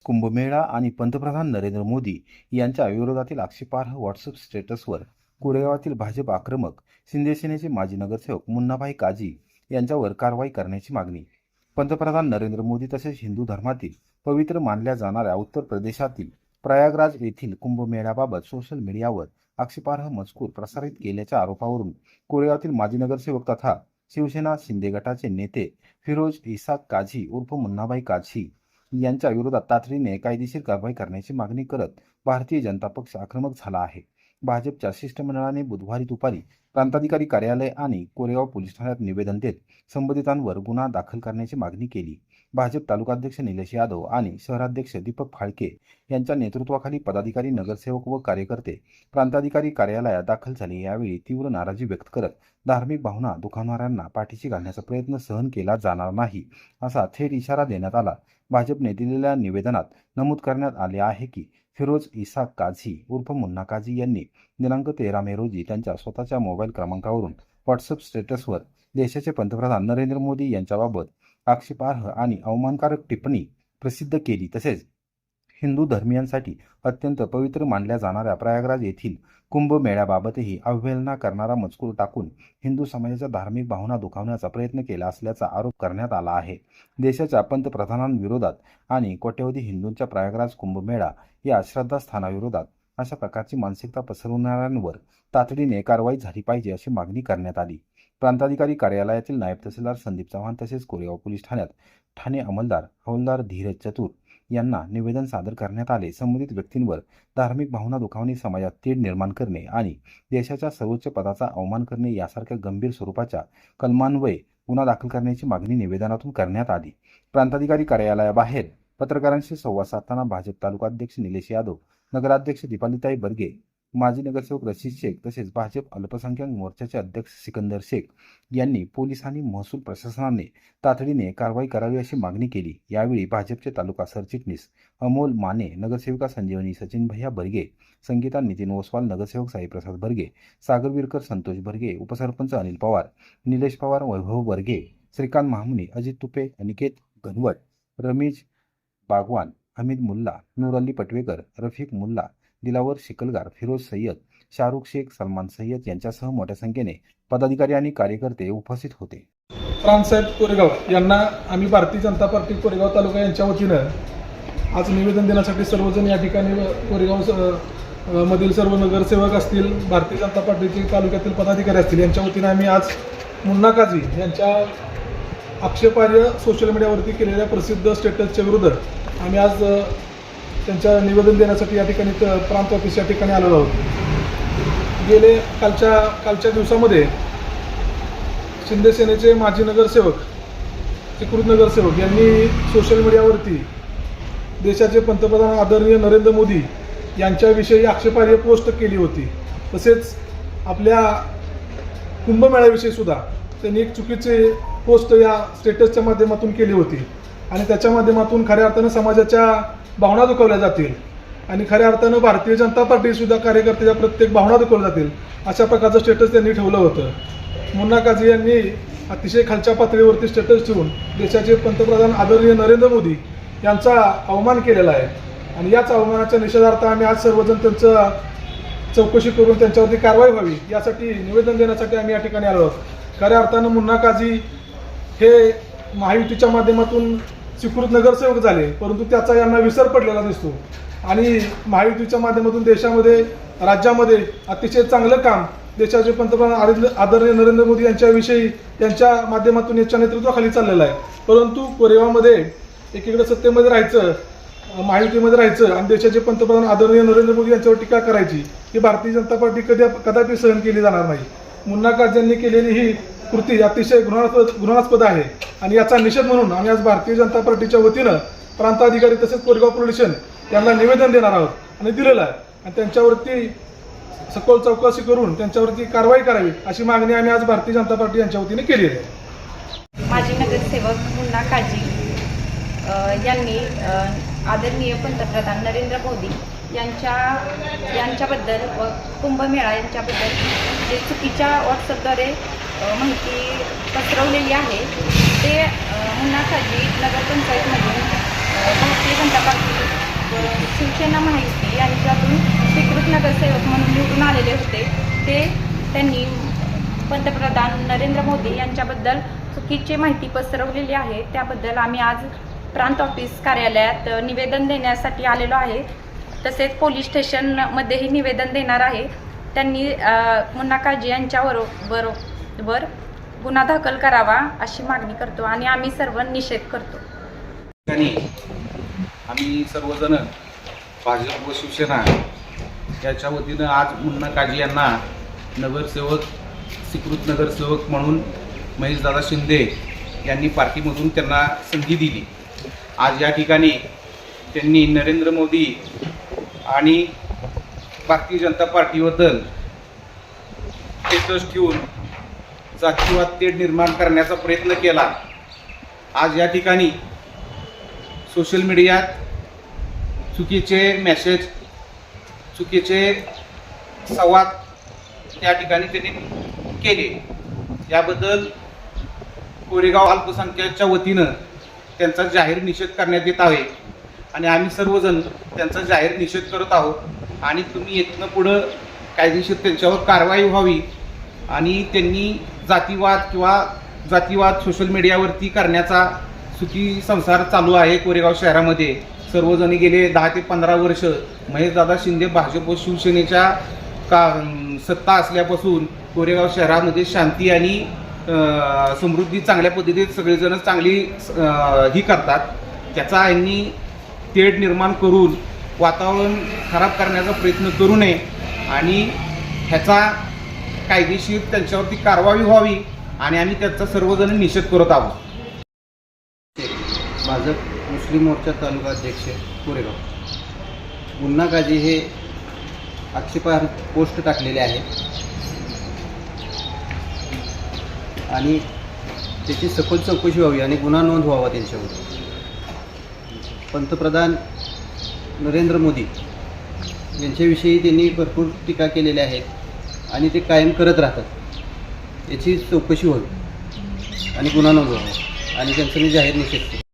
कुंभमेळा आणि पंतप्रधान नरेंद्र मोदी यांच्या विरोधातील आक्षेपार्ह व्हॉट्सअप स्टेटसवर कोरेगावातील भाजप आक्रमक शिंदे सेनेचे माजी नगरसेवक मुन्नाभाई काझी यांच्यावर कारवाई करण्याची मागणी. पंतप्रधान नरेंद्र मोदी तसेच हिंदू धर्मातील पवित्र मानल्या जाणाऱ्या उत्तर प्रदेशातील प्रयागराज येथील कुंभमेळ्याबाबत सोशल मीडियावर आक्षेपार्ह मजकूर प्रसारित केल्याच्या आरोपावरून कोरेगावातील माजी नगरसेवक तथा शिवसेना शिंदे गटाचे नेते फिरोज इसाक काझी उर्फ मुन्नाभाई काझी यांच्या विरोधात तातडीने कायदेशीर कारवाई करण्याची मागणी करत भारतीय जनता पक्ष आक्रमक झाला आहे. भाजपच्या शिष्टमंडळाने बुधवारी दुपारी प्रांताधिकारी कार्यालय आणि कोरेगाव पोलीस ठाण्यात निवेदन देत संबंधितांवर गुन्हा दाखल करण्याची मागणी केली. भाजप तालुकाध्यक्ष निलेश यादव आणि शहराध्यक्ष दीपक फाळके यांच्या नेतृत्वाखाली पदाधिकारी, नगरसेवक व कार्यकर्ते प्रांताधिकारी कार्यालयात दाखल झाले. यावेळी तीव्र नाराजी व्यक्त करत धार्मिक भावना दुखावणाऱ्यांना पाठीशी घालण्याचा प्रयत्न सहन केला जाणार नाही असा थेट इशारा देण्यात आला. भाजपने दिलेल्या निवेदनात नमूद करण्यात आले आहे की फिरोज इसाक काझी उर्फ मुन्ना काझी यांनी दिनांक 13 मे रोजी त्यांच्या स्वतःच्या मोबाईल क्रमांकावरून व्हॉट्सअप स्टेटसवर देशाचे पंतप्रधान नरेंद्र मोदी यांच्याबाबत आक्षेपार्ह आणि अवमानकारक टिप्पणी प्रसिद्ध केली. तसेच हिंदू धर्मियांसाठी अत्यंत पवित्र मानल्या जाणाऱ्या प्रयागराज येथील कुंभमेळ्याबाबतही अवहेलना करणारा मजकूर टाकून हिंदू समाजाच्या धार्मिक भावना दुखावण्याचा प्रयत्न केला असल्याचा आरोप करण्यात आला आहे. देशाच्या पंतप्रधानांविरोधात आणि कोट्यवधी हिंदूंच्या प्रयागराज कुंभमेळा या श्रद्धास्थानाविरोधात अशा प्रकारची मानसिकता पसरवणाऱ्यांवर तातडीने कारवाई झाली पाहिजे अशी मागणी करण्यात आली. प्रांताधिकारी कार्यालयातील नायब तहसीलदार संदीप चव्हाण तसेच कोरेगाव पोलीस ठाण्यात ठाणे अंमलदार हवालदार धीरज चतुर यांना निवेदन सादर करण्यात आले. संबंधित व्यक्तींवर धार्मिक भावना दुखावणे, समाजात तेढ निर्माण करणे आणि देशाच्या सर्वोच्च पदाचा अवमान करणे यासारख्या गंभीर स्वरूपाच्या कलमान्वये गुन्हा दाखल करण्याची मागणी निवेदनातून करण्यात आली. प्रांताधिकारी कार्यालयाबाहेर पत्रकारांशी संवाद साधताना भाजप तालुकाध्यक्ष निलेश यादव, नगराध्यक्ष दीपालीताई बर्गे, माजी नगरसेवक रशीद शेख तसेच भाजप अल्पसंख्याक मोर्चाचे अध्यक्ष सिकंदर शेख यांनी पोलीस आणि महसूल प्रशासनाने तातडीने कारवाई करावी अशी मागणी केली. यावेळी भाजपचे तालुका सरचिटणीस अमोल माने, नगरसेविका संजीवनी सचिन भैया बर्गे, संगीता नितीन ओसवाल, नगरसेवक साईप्रसाद बर्गे, सागर विरकर, संतोष बर्गे, उपसरपंच अनिल पवार, निलेश पवार, वैभव बर्गे, श्रीकांत महामुनी, अजित तुपे, अनिकेत घनवट, रमेश बागवान, हमीद मुल्ला, नूर अली पटवेकर, रफिक मुल्ला, दिलावर शिकलगार, फिरोज सय्यद, शाहरुख शेख, सलमान सय्यद यांच्यासह मोठ्या संख्येने पदाधिकारी आणि कार्यकर्ते उपस्थित होते. फ्रान्साहेब कोरेगाव यांना आम्ही भारतीय जनता पार्टी कोरेगाव तालुका यांच्या वतीनं आज निवेदन देण्यासाठी सर्वजण या ठिकाणी कोरेगाव मधील सर्व नगरसेवक असतील, भारतीय जनता पार्टीचे तालुक्यातील पदाधिकारी असतील यांच्या वतीनं आम्ही आज मुन्ना काझी यांच्या आक्षेपार्ह सोशल मीडियावरती केलेल्या प्रसिद्ध स्टेटसच्या विरुद्ध आम्ही आज त्यांच्या निवेदन देण्यासाठी या ठिकाणी प्रांत ऑफिस या ठिकाणी आलेलो आहोत. गेले कालच्या दिवसामध्ये शिंदे सेनेचे माजी नगरसेवक, स्वीकृत नगरसेवक यांनी सोशल मीडियावरती देशाचे पंतप्रधान आदरणीय नरेंद्र मोदी यांच्याविषयी आक्षेपार्ह पोस्ट केली होती. तसेच आपल्या कुंभमेळ्याविषयी सुद्धा त्यांनी एक चुकीची पोस्ट या स्टेटसच्या माध्यमातून केली होती आणि त्याच्या माध्यमातून खऱ्या अर्थानं समाजाच्या भावना दुखावल्या जातील आणि खऱ्या अर्थानं भारतीय जनता पार्टी सुद्धा कार्यकर्त्याच्या प्रत्येक भावना दुखावल्या जातील अशा प्रकारचं स्टेटस त्यांनी ठेवलं होतं. मुन्ना काझी यांनी अतिशय खालच्या पातळीवरती स्टेटस ठेवून देशाचे पंतप्रधान आदरणीय नरेंद्र मोदी यांचा अवमान केलेला आहे आणि याच अवमानाच्या निषेधार्थ आम्ही आज सर्वजण त्यांचं चौकशी करून त्यांच्यावरती कारवाई व्हावी यासाठी निवेदन देण्यासाठी आम्ही या ठिकाणी आलो आहोत. खऱ्या अर्थानं मुन्ना काझी हे महायुतीच्या माध्यमातून स्वीकृत नगरसेवक झाले, परंतु त्याचा यांना विसर पडलेला दिसतो आणि महायुतीच्या माध्यमातून देशामध्ये, राज्यामध्ये अतिशय चांगलं काम देशाचे पंतप्रधान आदरणीय नरेंद्र मोदी यांच्याविषयी त्यांच्या माध्यमातून यांच्या नेतृत्वाखाली चाललेलं आहे. परंतु कोरेगावमध्ये एकीकडे सत्तेमध्ये राहायचं, महायुतीमध्ये राहायचं आणि देशाचे पंतप्रधान आदरणीय नरेंद्र मोदी यांच्यावर टीका करायची ही भारतीय जनता पार्टी कदापि सहन केली जाणार नाही. मुन्ना काझी यांनी केलेली ही कृती अतिशय घृणास्पद आहे आणि याचा निषेध म्हणून आम्ही आज भारतीय जनता पार्टीच्या वतीनं प्रांताधिकारी तसेच कोरेगाव पोलीस स्टेशन यांना निवेदन देणार आहोत आणि दिलेलं आहे आणि त्यांच्यावरती सखोल चौकशी करून त्यांच्यावरती कारवाई करावी अशी मागणी आम्ही आज भारतीय जनता पार्टी यांच्या वतीने केली आहे. माजी नगरसेवक मुन्ना काझी यांनी आदरणीय पंतप्रधान नरेंद्र मोदी यांच्याबद्दल व कुंभमेळा यांच्याबद्दल जे चुकीच्या व्हॉट्सअपद्वारे माहिती पसरवलेली आहे ते मुन्ना काझी नगरपंचायतमधून भारतीय जनता पार्टी शिवसेना माहिती यांच्यातून स्वीकृत नगरसेवक म्हणून निवडून आलेले होते. त्यांनी पंतप्रधान नरेंद्र मोदी यांच्याबद्दल चुकीची माहिती पसरवलेली आहे. त्याबद्दल आम्ही आज प्रांत ऑफिस कार्यालयात निवेदन देण्यासाठी आलेलो आहे. तसेच पोलीस स्टेशनमध्येही निवेदन देणार आहे. त्यांनी मुन्ना काजी यांच्याबरोबर गुन्हा दाखल करावा अशी मागणी करतो आणि आम्ही सर्व निषेध करतो. आम्ही सर्वजण भाजप व शिवसेना याच्या वतीनं आज मुन्ना काजी यांना नगरसेवक स्वीकृत नगरसेवक म्हणून महेशदादा शिंदे यांनी पार्टीमधून त्यांना संधी दिली. आज या ठिकाणी त्यांनी नरेंद्र मोदी आणि भारतीय जनता पार्टीबद्दल स्टेटस ठेवून जातीवाद तेढ निर्माण करण्याचा प्रयत्न केला. आज या ठिकाणी सोशल मीडियात चुकीचे मेसेज, चुकीचे संवाद त्या ठिकाणी त्यांनी केले. याबद्दल कोरेगाव अल्पसंख्याकच्या वतीनं त्यांचा जाहीर निषेध करण्यात येत आहे आणि आम्ही सर्वजण त्यांचा जाहीर निषेध करत आहोत. आणि तुम्ही इथनं पुढं कायदेशीर त्यांच्यावर कारवाई व्हावी आणि त्यांनी जातीवाद सोशल मीडियावरती करण्याचा सुखी संसार चालू आहे. कोरेगाव शहरामध्ये सर्वजण गेले 10 ते 15 वर्ष महेशदादा शिंदे भाजप व शिवसेनेच्या सत्ता असल्यापासून कोरेगाव शहरामध्ये शांती आणि समृद्धी चांगल्या पद्धतीत सगळेजण चांगली ही करतात. त्याचा यांनी तेढ निर्माण करून वातावरण खराब करण्याचा प्रयत्न करू नये आणि ह्याचा कायदेशीर त्यांच्यावरती कारवाई व्हावी आणि आम्ही त्याचा सर्वजण निषेध करत आहोत. भाजप मुस्लिम मोर्चा तालुका अध्यक्ष कोरेगाव मुन्ना काजी हे आक्षेपार्ह पोस्ट टाकलेले आहे आणि त्याची सखोल चौकशी व्हावी आणि गुन्हा नोंद व्हावा त्यांच्यावर. पंतप्रधान नरेंद्र मोदी यांच्याविषयी त्यांनी भरपूर टीका केलेल्या आहेत आणि ते कायम करत राहतात. याची चौकशी व्हावी आणि गुन्हा नोंद व्हावा आणि त्यांचा मी जाहीर निषेध केला.